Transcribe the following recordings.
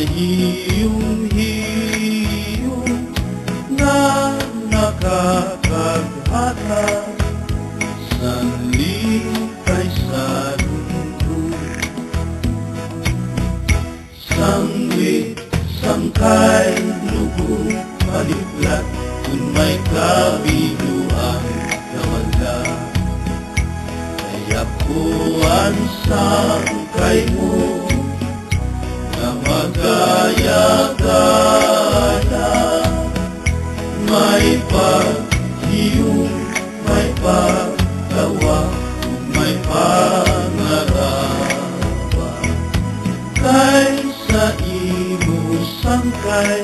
hiyong-hiyong na nakakaghata, sanlipay sa lungkot. Sangwit, sangkay, lubog, paliblat, kung may kabiluan na wala. Kaya po ang sangkay mo na magaya-gaya, may paghiyong, may pagtawa, may pangarapan. Kaysa imo sangkay,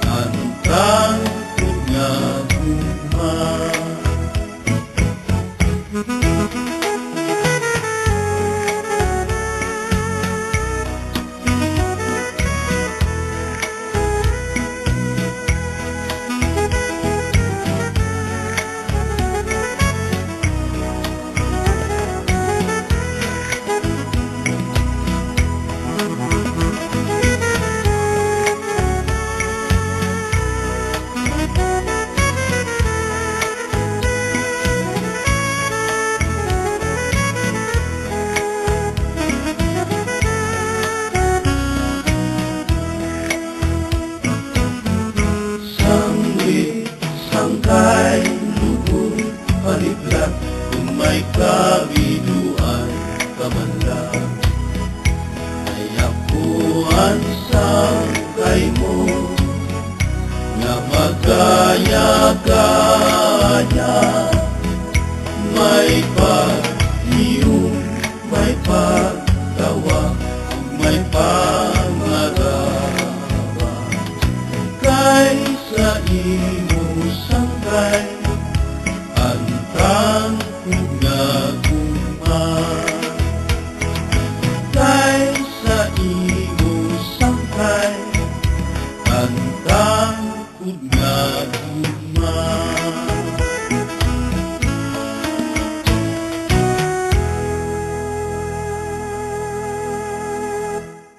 antang nga guma. Sangkay, lubog, paliblat, kung may kabiluan ka man lang. Kaya po ang sangkay mo na magaya-gaya, may paghiyong, may pagtawa, may pangarapan. Kaysa imo sangkay, antang nga guma. Kaysa imo sangkay, antang nga